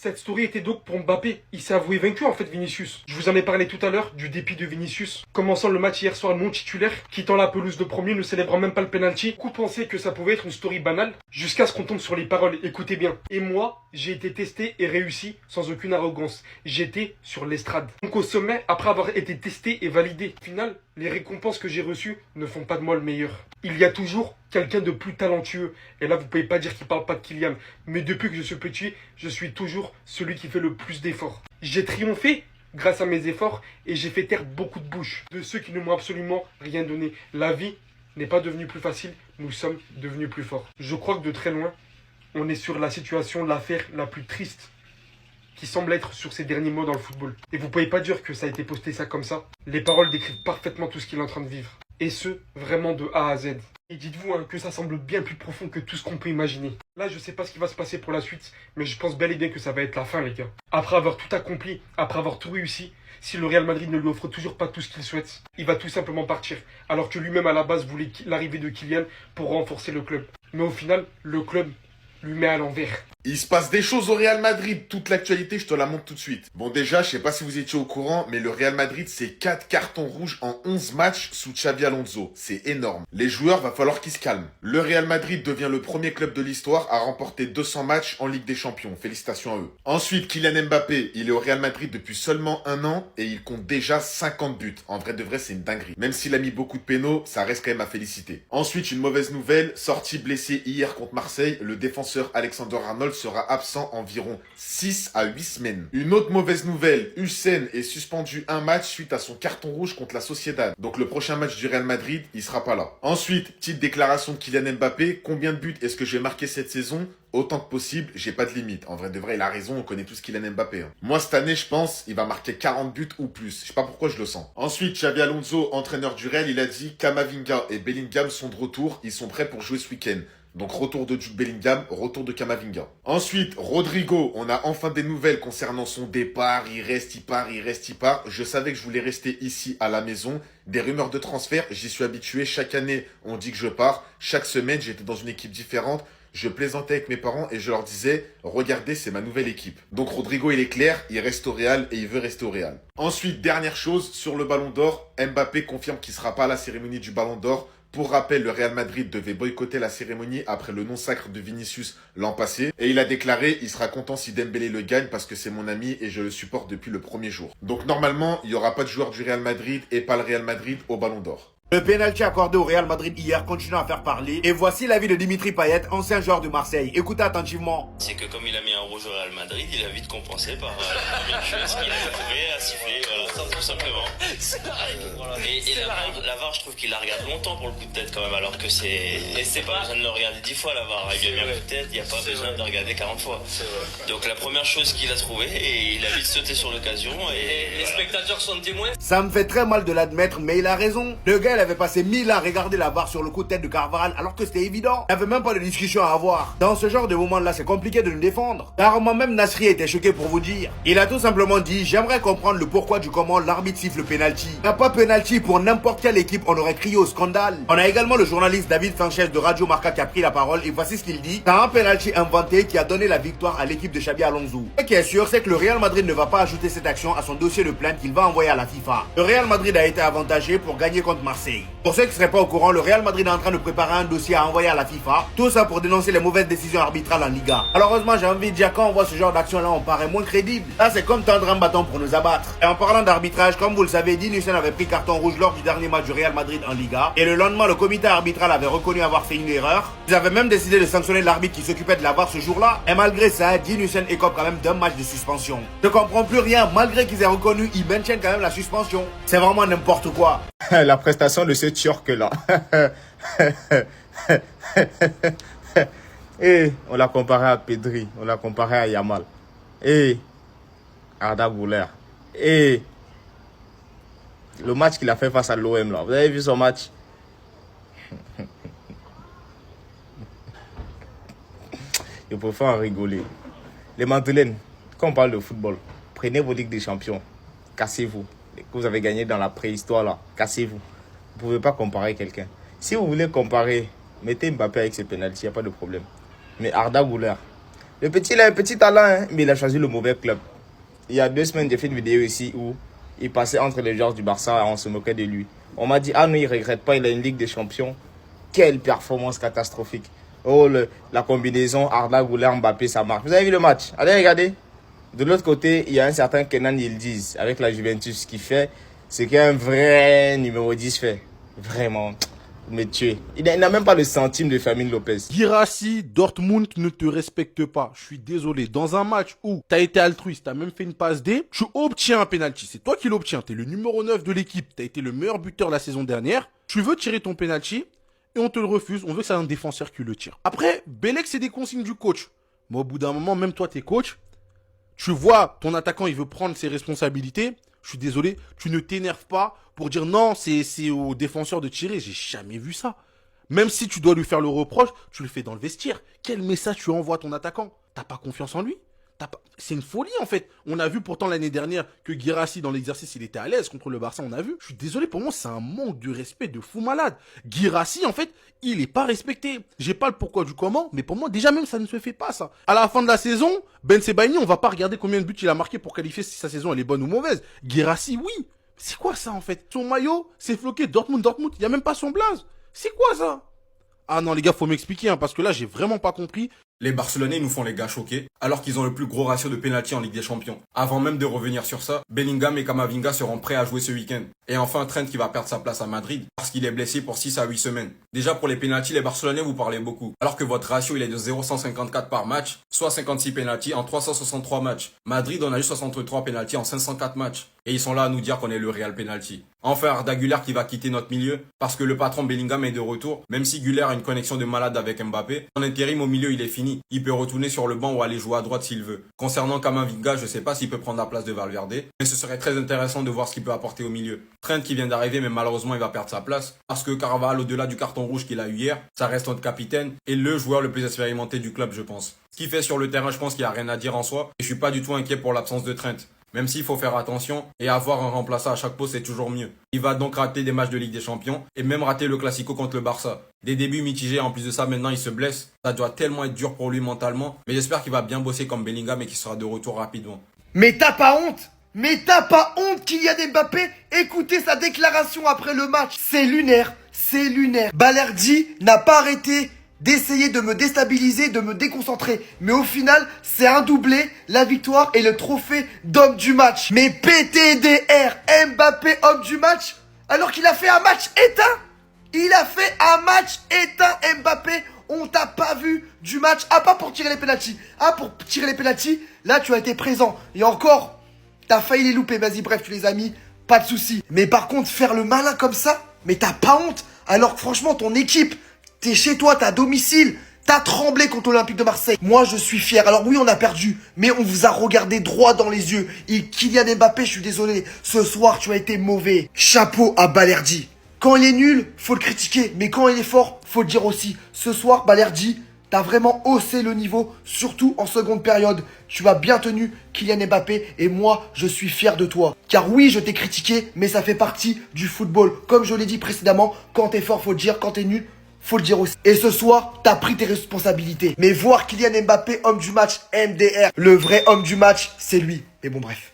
Cette story était donc pour Mbappé. Il s'est avoué vaincu en fait, Vinicius. Je vous en ai parlé tout à l'heure du dépit de Vinicius. Commençant le match hier soir non titulaire, quittant la pelouse de premier, ne célébrant même pas le penalty. Beaucoup pensaient que ça pouvait être une story banale, jusqu'à ce qu'on tombe sur les paroles. Écoutez bien. Et moi, j'ai été testé et réussi sans aucune arrogance. J'étais sur l'estrade. Donc au sommet, après avoir été testé et validé. Au final, les récompenses que j'ai reçues ne font pas de moi le meilleur. Il y a toujours quelqu'un de plus talentueux. Et là, vous pouvez pas dire qu'il parle pas de Kylian. Mais depuis que je suis petit, je suis toujours celui qui fait le plus d'efforts. J'ai triomphé grâce à mes efforts et j'ai fait taire beaucoup de bouches de ceux qui ne m'ont absolument rien donné. La vie n'est pas devenue plus facile, nous sommes devenus plus forts. Je crois que de très loin, on est sur la situation, l'affaire la plus triste qui semble être sur ces derniers mois dans le football. Et vous pouvez pas dire que ça a été posté ça comme ça. Les paroles décrivent parfaitement tout ce qu'il est en train de vivre. Et ce, vraiment de A à Z. Et dites-vous que ça semble bien plus profond que tout ce qu'on peut imaginer. Là, je sais pas ce qui va se passer pour la suite, mais je pense bel et bien que ça va être la fin, les gars. Après avoir tout accompli, après avoir tout réussi, si le Real Madrid ne lui offre toujours pas tout ce qu'il souhaite, il va tout simplement partir. Alors que lui-même, à la base, voulait l'arrivée de Kylian pour renforcer le club. Mais au final, le club lui met à l'envers. Il se passe des choses au Real Madrid. Toute l'actualité, je te la montre tout de suite. Bon, déjà, je sais pas si vous étiez au courant, mais le Real Madrid, c'est 4 cartons rouges en 11 matchs sous Xabi Alonso. C'est énorme. Les joueurs, va falloir qu'ils se calment. Le Real Madrid devient le premier club de l'histoire à remporter 200 matchs en Ligue des Champions. Félicitations à eux. Ensuite, Kylian Mbappé, il est au Real Madrid depuis seulement un an et il compte déjà 50 buts. En vrai de vrai, c'est une dinguerie. Même s'il a mis beaucoup de pénaux, ça reste quand même à féliciter. Ensuite, une mauvaise nouvelle. Sorti blessé hier contre Marseille, le défenseur Alexander-Arnold sera absent environ 6 à 8 semaines. Une autre mauvaise nouvelle, Hussein est suspendu un match suite à son carton rouge contre la Sociedad. Donc le prochain match du Real Madrid, il sera pas là. Ensuite, petite déclaration de Kylian Mbappé, combien de buts est-ce que j'ai marqué cette saison? Autant que possible, j'ai pas de limite. En vrai de vrai, il a raison, on connaît tous Kylian Mbappé. Moi, cette année, je pense, il va marquer 40 buts ou plus. Je sais pas pourquoi je le sens. Ensuite, Xabi Alonso, entraîneur du Real, il a dit Camavinga et Bellingham sont de retour, ils sont prêts pour jouer ce week-end. Donc retour de Jude Bellingham, retour de Camavinga. Ensuite, Rodrigo, on a enfin des nouvelles concernant son départ. Il reste, il part, il reste, il part. Je savais que je voulais rester ici à la maison. Des rumeurs de transfert, j'y suis habitué. Chaque année, on dit que je pars. Chaque semaine, j'étais dans une équipe différente. Je plaisantais avec mes parents et je leur disais « Regardez, c'est ma nouvelle équipe ». Donc Rodrigo, il est clair, il reste au Real et il veut rester au Real. Ensuite, dernière chose, sur le Ballon d'Or, Mbappé confirme qu'il ne sera pas à la cérémonie du Ballon d'Or. Pour rappel, le Real Madrid devait boycotter la cérémonie après le non-sacre de Vinicius l'an passé. Et il a déclaré, il sera content si Dembélé le gagne parce que c'est mon ami et je le supporte depuis le premier jour. Donc normalement, il n'y aura pas de joueur du Real Madrid et pas le Real Madrid au Ballon d'Or. Le pénalty accordé au Real Madrid hier continue à faire parler. Et voici l'avis de Dimitri Payet, ancien joueur de Marseille. Écoutez attentivement. C'est que comme il a mis un rouge au Real Madrid, il a vite compensé par une chose qu'il a trouvé à siffler, voilà, tout simplement. Et la VAR, je trouve qu'il la regarde longtemps pour le coup de tête quand même, alors que c'est... Et c'est pas besoin de le regarder 10 fois la VAR, il a mis un coup de tête, il n'y a pas besoin de le regarder 40 fois. Donc la première chose qu'il a trouvée, et il a vite sauté sur l'occasion, et les spectateurs sont témoins. Ça me fait très mal de l'admettre, mais il a raison. Le gars, il avait passé 1000 ans à regarder la VAR sur le coup de tête de Carvajal, alors que c'était évident. Il n'y avait même pas de discussion à avoir. Dans ce genre de moment-là, c'est compliqué de nous défendre. Car moi-même, Nasri était choqué pour vous dire. Il a tout simplement dit, j'aimerais comprendre le pourquoi du comment l'arbitre siffle le penalty. Il n'y a pas penalty pour n'importe quelle équipe, on aurait crié au scandale. On a également le journaliste David Sanchez de Radio Marca qui a pris la parole, et voici ce qu'il dit. C'est un penalty inventé qui a donné la victoire à l'équipe de Xabi Alonso. Ce qui est sûr, c'est que le Real Madrid ne va pas ajouter cette action à son dossier de plainte qu'il va envoyer à la FIFA. Le Real Madrid a été avantagé pour gagner contre Marseille. Pour ceux qui ne seraient pas au courant, le Real Madrid est en train de préparer un dossier à envoyer à la FIFA. Tout ça pour dénoncer les mauvaises décisions arbitrales en Liga. Malheureusement, j'ai envie de dire, quand on voit ce genre d'action-là, on paraît moins crédible. Là, c'est comme tendre un bâton pour nous abattre. Et en parlant d'arbitrage, comme vous le savez, Dean Hussein avait pris carton rouge lors du dernier match du Real Madrid en Liga. Et le lendemain, le comité arbitral avait reconnu avoir fait une erreur. Ils avaient même décidé de sanctionner l'arbitre qui s'occupait de la VAR ce jour-là. Et malgré ça, Dean Hussein écope quand même d'un match de suspension. Je comprends plus rien. Malgré qu'ils aient reconnu, ils maintiennent quand même la suspension. C'est vraiment n'importe quoi. La prestation de ce Turc là. Et on l'a comparé à Pedri, on l'a comparé à Yamal. Et Arda Güler. Et le match qu'il a fait face à l'OM là. Vous avez vu son match? Je préfère en rigoler. Les Madrilènes, quand on parle de football, prenez vos Ligues des Champions, cassez-vous. Que vous avez gagné dans la préhistoire là, cassez-vous. Vous ne pouvez pas comparer quelqu'un. Si vous voulez comparer, mettez Mbappé avec ses pénaltys, il n'y a pas de problème. Mais Arda Güler, Le petit, il a un petit talent, hein, mais il a choisi le mauvais club. Il y a 2 semaines, j'ai fait une vidéo ici où il passait entre les joueurs du Barça et on se moquait de lui. On m'a dit, ah non, il ne regrette pas, il a une Ligue des Champions. Quelle performance catastrophique. Oh, la combinaison Arda Güler-Mbappé, ça marche. Vous avez vu le match? Allez, regardez. De l'autre côté, il y a un certain Kenan Yildiz avec la Juventus qui fait ce qu'un vrai numéro 10 fait. Vraiment, me tuer. Il n'a même pas le centime de Fermin Lopez. Guirassy, Dortmund ne te respecte pas. Je suis désolé. Dans un match où tu as été altruiste, tu as même fait une passe D, tu obtiens un penalty. C'est toi qui l'obtiens. Tu es le numéro 9 de l'équipe. Tu as été le meilleur buteur la saison dernière. Tu veux tirer ton penalty et on te le refuse. On veut que c'est un défenseur qui le tire. Après, Belek, c'est des consignes du coach. Mais au bout d'un moment, même toi, t'es coach. Tu vois, ton attaquant, il veut prendre ses responsabilités. Je suis désolé, tu ne t'énerves pas pour dire non, c'est au défenseur de tirer. J'ai jamais vu ça. Même si tu dois lui faire le reproche, tu le fais dans le vestiaire. Quel message tu envoies à ton attaquant? T'as pas confiance en lui? C'est une folie en fait. On a vu pourtant l'année dernière que Guirassy dans l'exercice il était à l'aise contre le Barça, on a vu. Je suis désolé, pour moi c'est un manque de respect de fou malade. Guirassy en fait, il est pas respecté. J'ai pas le pourquoi du comment, mais pour moi déjà même ça ne se fait pas ça. À la fin de la saison, Ben Sebaini, on va pas regarder combien de buts il a marqué pour qualifier si sa saison elle est bonne ou mauvaise. Guirassy oui. C'est quoi ça en fait? Son maillot, c'est floqué Dortmund, il y a même pas son blaze. C'est quoi ça? Ah non les gars, faut m'expliquer parce que là j'ai vraiment pas compris. Les Barcelonais nous font les gars choqués, alors qu'ils ont le plus gros ratio de pénalty en Ligue des Champions. Avant même de revenir sur ça, Bellingham et Camavinga seront prêts à jouer ce week-end. Et enfin Trent qui va perdre sa place à Madrid, parce qu'il est blessé pour 6 à 8 semaines. Déjà pour les pénaltys, les Barcelonais vous parlez beaucoup, alors que votre ratio il est de 0,154 par match, soit 56 pénaltys en 363 matchs. Madrid on a eu 63 pénaltys en 504 matchs. Et ils sont là à nous dire qu'on est le Real Penalty. Enfin Arda Güler qui va quitter notre milieu, parce que le patron Bellingham est de retour, même si Güler a une connexion de malade avec Mbappé. Son intérim au milieu il est fini. Il peut retourner sur le banc ou aller jouer à droite s'il veut. Concernant Camavinga, je sais pas s'il peut prendre la place de Valverde, mais ce serait très intéressant de voir ce qu'il peut apporter au milieu. Trent qui vient d'arriver, mais malheureusement il va perdre sa place, parce que Carvajal, au-delà du carton rouge qu'il a eu hier, ça reste notre capitaine et le joueur le plus expérimenté du club je pense. Ce qu'il fait sur le terrain, je pense qu'il n'y a rien à dire en soi, et je suis pas du tout inquiet pour l'absence de Trent. Même s'il faut faire attention, et avoir un remplaçant à chaque poste c'est toujours mieux. Il va donc rater des matchs de Ligue des Champions, et même rater le Classico contre le Barça. Des débuts mitigés, en plus de ça maintenant il se blesse. Ça doit tellement être dur pour lui mentalement, mais j'espère qu'il va bien bosser comme Bellingham et qu'il sera de retour rapidement. Mais t'as pas honte? Mais t'as pas honte Kylian Mbappé? Écoutez sa déclaration après le match. C'est lunaire, c'est lunaire. Balerdi n'a pas arrêté d'essayer de me déstabiliser, de me déconcentrer. Mais au final, c'est un doublé, la victoire et le trophée d'homme du match. Mais PTDR, Mbappé homme du match, alors qu'il a fait un match éteint. Il a fait un match éteint, Mbappé. On t'a pas vu du match, pas pour tirer les pénaltys. Pour tirer les pénaltys, là tu as été présent. Et encore, t'as failli les louper. Vas-y, bref, tu les as mis, pas de souci. Mais par contre, faire le malin comme ça, mais t'as pas honte. Alors que franchement, ton équipe, t'es chez toi, t'es à domicile, t'as tremblé contre l'Olympique de Marseille. Moi, je suis fier. Alors oui, on a perdu, mais on vous a regardé droit dans les yeux. Et Kylian Mbappé, je suis désolé, ce soir, tu as été mauvais. Chapeau à Balerdi. Quand il est nul, faut le critiquer, mais quand il est fort, faut le dire aussi. Ce soir, Balerdi, t'as vraiment haussé le niveau, surtout en seconde période. Tu as bien tenu Kylian Mbappé et moi, je suis fier de toi. Car oui, je t'ai critiqué, mais ça fait partie du football. Comme je l'ai dit précédemment, quand t'es fort, faut le dire, quand t'es nul, faut le dire aussi. Et ce soir, t'as pris tes responsabilités. Mais voir Kylian Mbappé, homme du match, MDR, le vrai homme du match, c'est lui. Mais bon, bref.